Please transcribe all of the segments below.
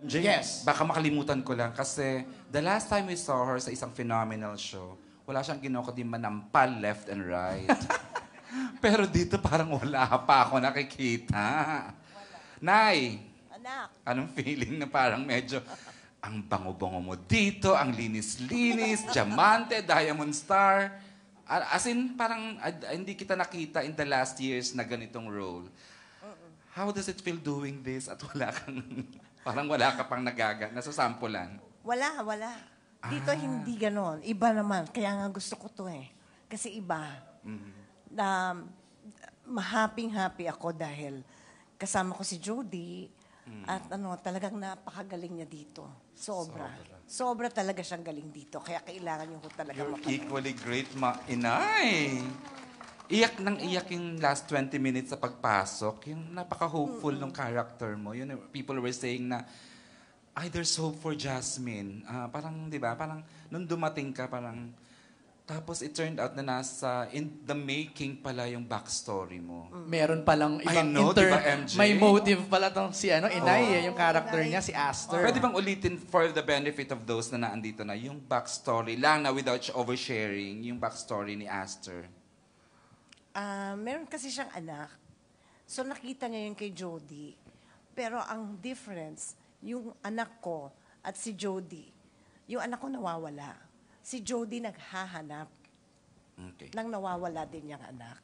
Jay, Yes. baka makalimutan ko lang kasi the last time we saw her sa isang phenomenal show, wala siyang ginawa kundi manampal left and right. Pero dito parang wala pa ako nakikita. Nay, Anak. anong feeling na parang medyo ang bango-bango mo dito, ang linis-linis, diamante, diamond star. As in, parang hindi kita nakita in the last years na ganitong role. How does it feel doing this at wala kang, parang wala ka pang nasasampulan? Wala. Dito hindi ganon. Iba naman. Kaya nga gusto ko to eh. Kasi iba. Na happy ako dahil kasama ko si Jody at talagang napakagaling niya dito. Sobra talaga siyang galing dito. Kaya kailangan niyo ko talaga You're mapanood. equally great, Inay. Iyak nang iyak yung last 20 minutes sa pagpasok. Yung napaka-hopeful ng character mo. Yun, people were saying na, ay, there's hope for Jasmine. Parang, di ba, parang nung dumating ka, parang, tapos it turned out na nasa, in the making pala yung backstory mo. Meron palang I ibang know, di ba, MJ? May motive pala tong si Inay, yung character niya, si Aster. Pwede bang ulitin for the benefit of those na naandito na, yung backstory lang na without oversharing, yung backstory ni Aster? Meron kasi siyang anak. So nakita niya yun kay Jody. Pero ang difference, yung anak ko at si Jody, yung anak ko nawawala. Si Jody naghahanap nang nawawala din niyang anak.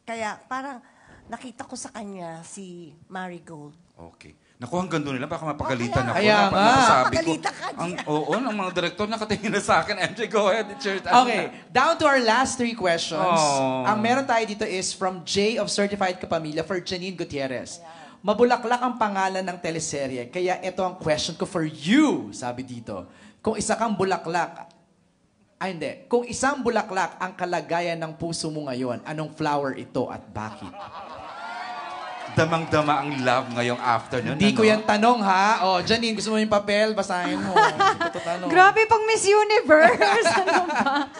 Kaya parang nakita ko sa kanya si Marigold. Okay. Naku, hanggang doon nila, baka mapagalitan ako. Kaya nga. Napasabi ko. Pagalitan ka Oo, ng mga direktor nakatingin na sa akin. MJ, go ahead. Okay, down to our last 3 questions. Oh. Ang meron tayo dito is from J of Certified Kapamilya for Janine Gutierrez. Mabulaklak ang pangalan ng teleserye, kaya ito ang question ko for you, sabi dito. Kung isang bulaklak ang kalagayan ng puso mo ngayon, anong flower ito at bakit? Damang-dama ang love ngayong afternoon. Hindi ko yan tanong, ha? O, Janine, gusto mo yung papel? Basahin mo. Hindi ko to tanong. Grabe pang Miss Universe. Ano ba?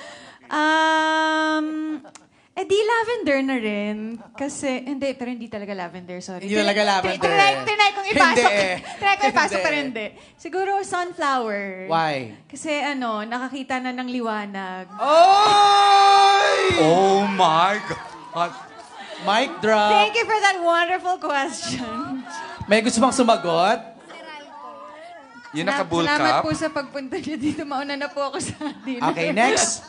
Di lavender na rin. Kasi, pero hindi talaga lavender, sorry. Hindi talaga lavender. Trinay kong ipasok. Hindi. Trinay kong ipasok, Hindi. pero hindi. Siguro sunflower. Why? Kasi nakakita na ng liwanag. Oh my God. Mic drop. Thank you for that wonderful question. May gusto bang sumagot? Yung naka-bull Salamat cup. po sa pagpunta niyo dito. Mauna na po ako sa dinner. Okay, next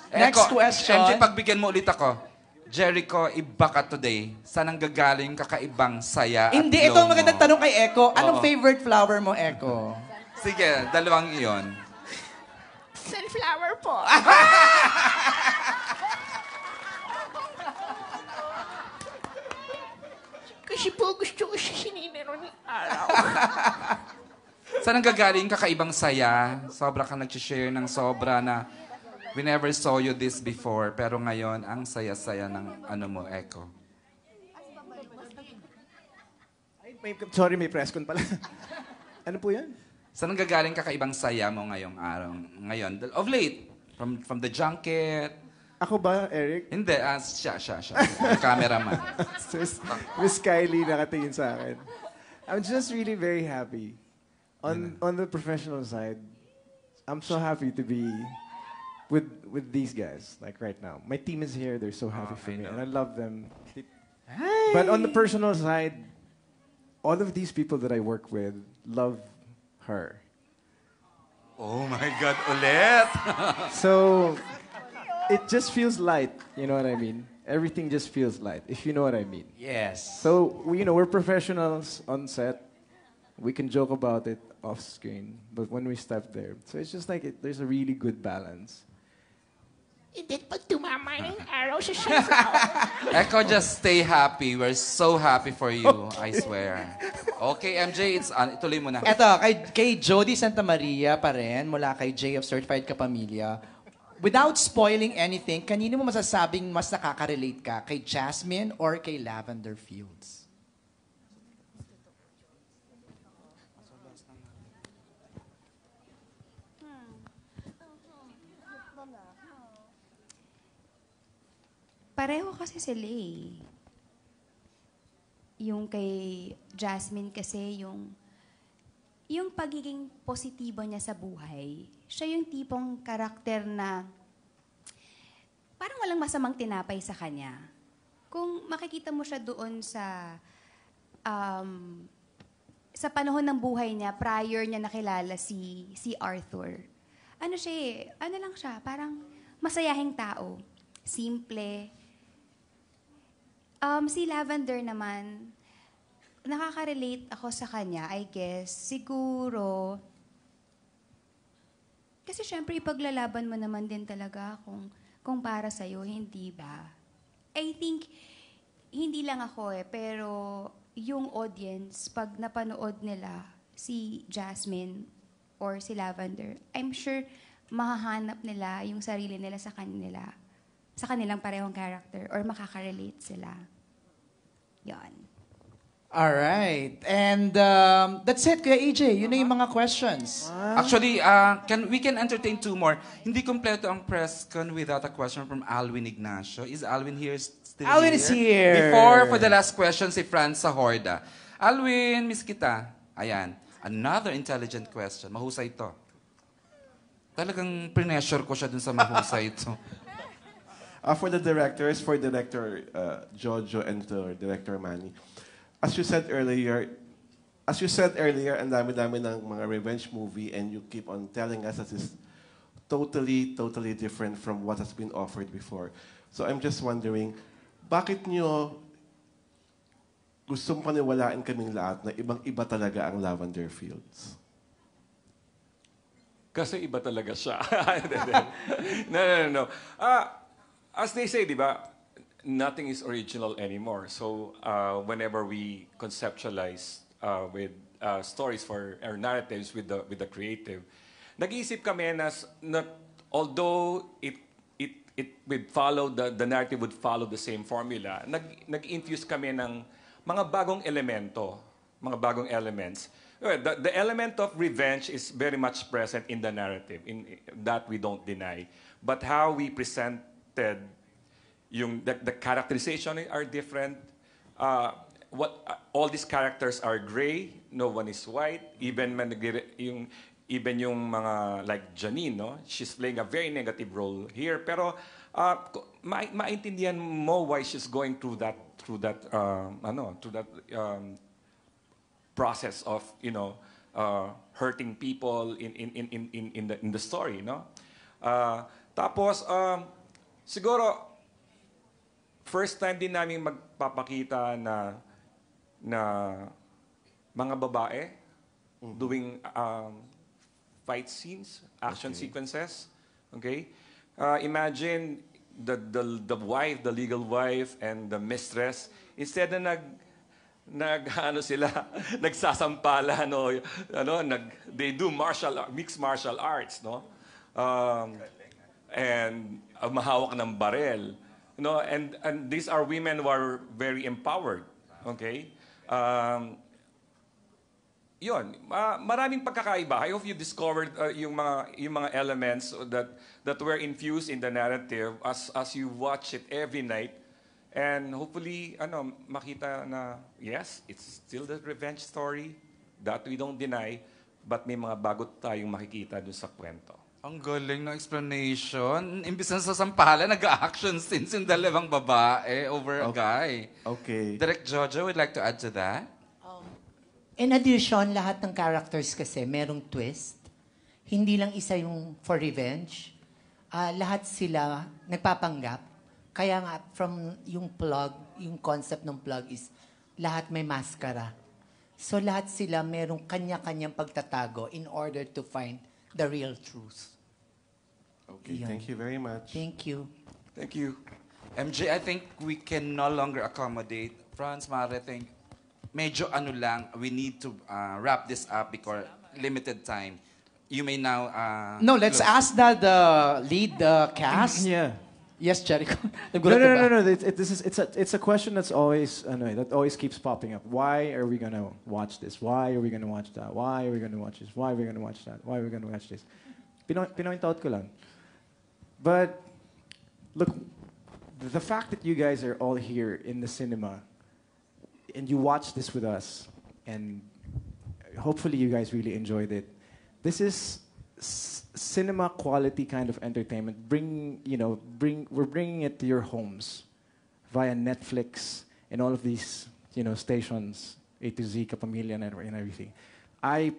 question. MJ, pagbigyan mo ulit ako. Jericho, iba ka today. Saan ang gagaling kakaibang saya Hindi, at ito glow ang magandang mo? tanong kay Eko. Anong Oo. favorite flower mo, Eko? Sige, dalawang iyon. Sunflower po. Kasi po gusto ko siya sininero ni araw. Saan ang gagaling kakaibang saya? Sobra ka nag-share ng sobra na we never saw you this before. Pero ngayon, ang saya-saya ng mo, Echo. Sorry, may press con pala. Ano po yan? Saan ang gagaling kakaibang saya mo ngayong araw? Ngayon, of late, from the junket. Ako ba, Eric? Hindi, siya. Yung cameraman. Miss Kylie nakatingin sa akin. I'm just really very happy. On the professional side, I'm so happy to be with these guys, like right now. My team is here, they're so happy for me, and I love them. But on the personal side, all of these people that I work with love her. Oh my God, ulit! So, it just feels light, you know what I mean? Everything just feels light, if you know what I mean. Yes. So, we're professionals on set. We can joke about it off screen, but when we step there, so it's just like there's a really good balance. Hindi pag tumama ng araw sa sunflower. Echo, just stay happy. We're so happy for you, I swear. Okay, MJ, ituloy mo na. Eto, kay Jody Santa Maria pa rin, mula kay J of Certified Kapamilya. Without spoiling anything, kanino mo masasabing mas nakaka-relate ka? Kay Jasmine or kay Lavender Fields? Pareho kasi sila eh. Yung kay Jasmine kasi yung pagiging positibo niya sa buhay, siya yung tipong karakter na parang walang masamang tinapay sa kanya. Kung makikita mo siya doon sa panahon ng buhay niya, prior niya nakilala si Arthur. Ano siya ano lang siya, parang masayahing tao. Simple. Si Lavender naman, nakaka-relate ako sa kanya, I guess. Siguro, kasi syempre ipaglalaban mo naman din talaga kung para sa'yo, hindi ba? I think, hindi lang ako pero yung audience, pag napanood nila si Jasmine or si Lavender, I'm sure mahahanap nila yung sarili nila sa kanilang parehong character or makaka-relate sila. Yan. All right. And that's it, Kuya EJ. Yun na yung mga questions. Actually, we can entertain 2 more. Hindi kompleto ang press con without a question from Alwin Ignacio. Is Alwin here still Alwin is here. For the last question, si Franz Sahorda. Alwin, miss kita. Ayan. Another intelligent question. Mahusay ito. Talagang pressure ko siya dun sa mahusay ito. For the directors, for Director Jojo and the Director Manny, as you said earlier, ang dami-dami ng mga revenge movie, and you keep on telling us that it's totally different from what has been offered before. So I'm just wondering, bakit nyo gustong paniwalaan kaming lahat na ibang-iba talaga ang Lavender Fields? Kasi iba talaga siya. No. As they say, di ba, nothing is original anymore. So whenever we conceptualize with stories for our narratives with the creative, nag-iisip kami na although it would follow the narrative would follow the same formula, nag-infuse kami ng mga bagong elements. The element of revenge is very much present in the narrative, in that we don't deny. But how we presented the characterization are different. All these characters are gray. No one is white. Even yung mga like Janine, no? She's playing a very negative role here. Pero maintindihan mo why she's going through that process of hurting people in the story, no? Tapos siguro first time din namin magpapakita na mga babae doing fight scenes, action sequences. Okay? Imagine the wife, the legal wife, and the mistress, instead na nagsasampala, they do mixed martial arts, no? And mahawak ng barel. And these are women who are very empowered. Okay? Maraming pagkakaiba. I hope you discovered yung mga elements that were infused in the narrative as you watch it every night. And hopefully, makita na, yes, it's still the revenge story that we don't deny, but may mga bago tayong makikita dun sa kwento. Ang galing ng explanation. Imbis na sa sampalan, nag-action scenes yung dalawang babae over a guy. Okay. Direct Jojo would like to add to that? In addition, lahat ng characters kasi merong twist. Hindi lang isa yung for revenge. Lahat sila nagpapanggap. Kaya nga, from yung plug, yung concept ng plug is lahat may maskara. So lahat sila merong kanya-kanyang pagtatago in order to find the real truth. Okay, Yan. thank you very much. Thank you. Thank you. MJ, I think we can no longer accommodate. Franz, Mare, think medyo we need to wrap this up because limited time. You may now... No, let's ask the lead cast. Yeah. Yes, Jericho. No. It's a question that's always that always keeps popping up. Why are we gonna watch this? Why are we gonna watch that? Why are we gonna watch this? Why are we gonna watch that? Why are we gonna watch this? Pinoint out ko lang. But look, the fact that you guys are all here in the cinema and you watch this with us, and hopefully you guys really enjoyed it. This is cinema quality kind of entertainment. We're bringing it to your homes via Netflix and all of these, stations, A to Z, Kapamilya, and everything. I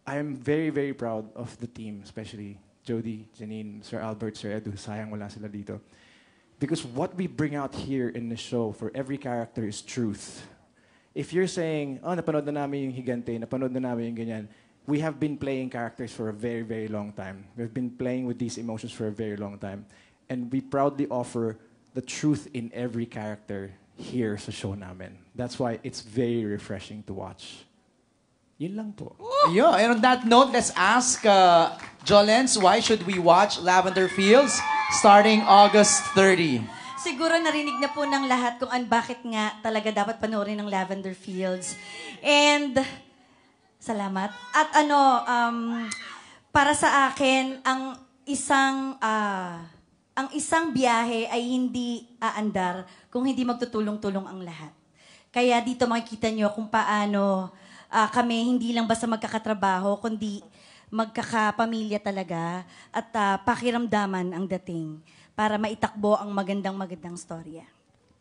am very, very proud of the team, especially Jody, Janine, Sir Albert, Sir Edu. Sayang wala sila dito. Because what we bring out here in the show for every character is truth. If you're saying, napanood na namin yung Higante, napanood na namin yung ganyan, we have been playing characters for a very, very long time. We've been playing with these emotions for a very long time. And we proudly offer the truth in every character here sa show namin. That's why it's very refreshing to watch. Yun lang po. Yeah, and on that note, let's ask Jolens, why should we watch Lavender Fields starting August 30? Siguro narinig na po ng lahat kung bakit nga talaga dapat panoorin ng Lavender Fields. And salamat. At para sa akin, ang isang biyahe ay hindi aandar kung hindi magtutulong-tulong ang lahat. Kaya dito makikita nyo kung paano kami hindi lang basta magkakatrabaho, kundi magkakapamilya talaga at pakiramdaman ang dating para maitakbo ang magandang storya.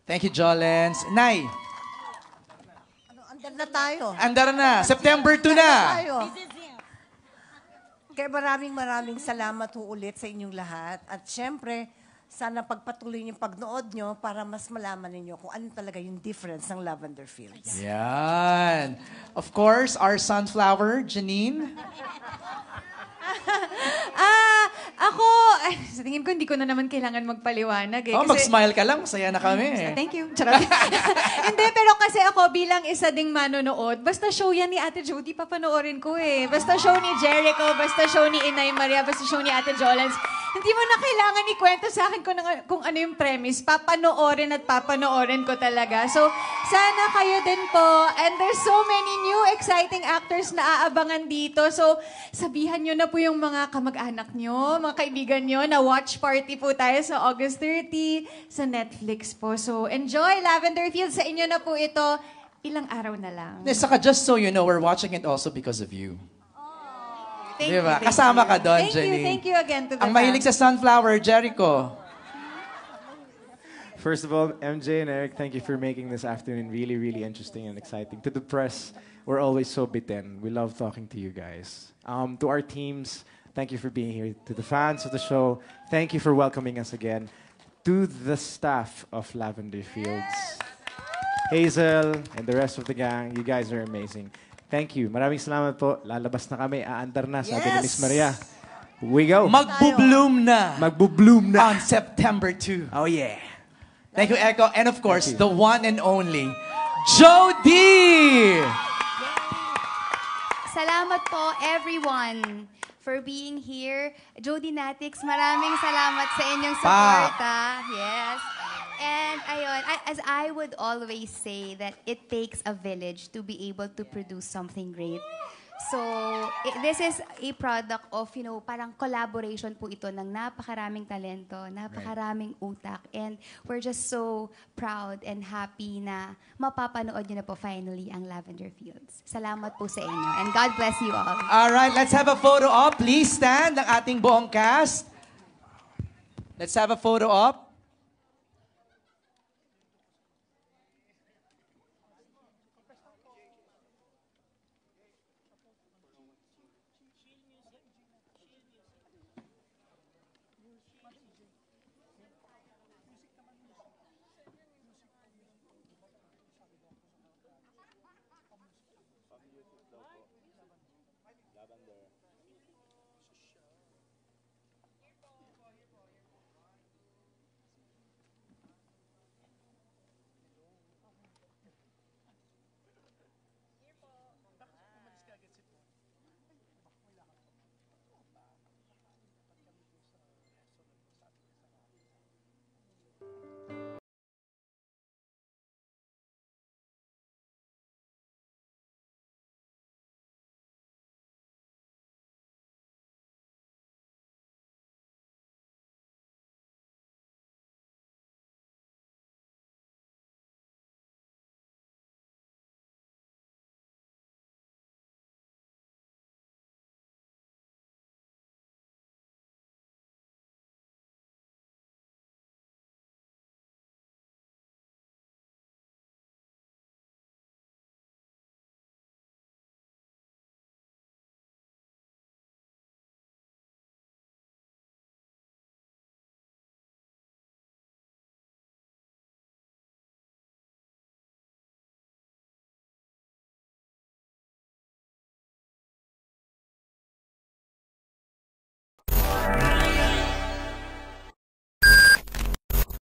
Thank you, Jolens. Nay, Andar na tayo. andar na. September 2 na. Tayo. Kaya maraming salamat ho ulit sa inyong lahat. At syempre, sana pagpatuloy yung pagnood nyo para mas malaman ninyo kung ano talaga yung difference ng Lavender Fields. Yan. Of course, our sunflower, Janine. Ako, sa tingin ko, hindi ko na naman kailangan magpaliwanag eh. Mag-smile ka lang, masaya na kami. Thank you. Charot. Hindi, pero kasi ako bilang isa ding manonood, basta show yan ni Ate Jody, papanoorin ko eh. Basta show ni Jericho, basta show ni Inay Maria, basta show ni Ate Jolens. Hindi mo na kailangan ikwento sa akin kung ano yung premise. Papanoorin at papanoorin ko talaga. So, sana kayo din po. And there's so many new exciting actors na aabangan dito. So, sabihan nyo na po yung mga kamag-anak nyo, mga kaibigan nyo, na watch party po tayo sa August 30 sa Netflix po. So, enjoy Lavender Fields. Sa inyo na po ito. Ilang araw na lang. Saka just so you know, we're watching it also because of you. Thank Diba? you, Kasama ka doon, Jenny. Jenny. Thank you again to the Ang mahilig sa sunflower, Jericho. First of all, MJ and Eric, thank you for making this afternoon really, really interesting and exciting. To the press, we're always so bitten. We love talking to you guys. To our teams, thank you for being here. To the fans of the show, thank you for welcoming us again. To the staff of Lavender Fields, Hazel and the rest of the gang, you guys are amazing. Thank you. Maraming salamat po. Lalabas na kami. Aandar na, sabi ni Miss Maria. We go. Magbo-bloom na. Magbo-bloom na. On September 2. Oh, yeah. Thank you, Echo. And of course, the one and only, Jody! Salamat po, everyone, for being here. Jody Natix, maraming salamat sa inyong suporta. Yes. And ayun, as I would always say that it takes a village to be able to produce something great. So, this is a product of, parang collaboration po ito ng napakaraming talento, napakaraming utak. And we're just so proud and happy na mapapanood nyo na po finally ang Lavender Fields. Salamat po sa inyo. And God bless you all. All right, let's have a photo op. Please stand ang ating buong cast. Let's have a photo op.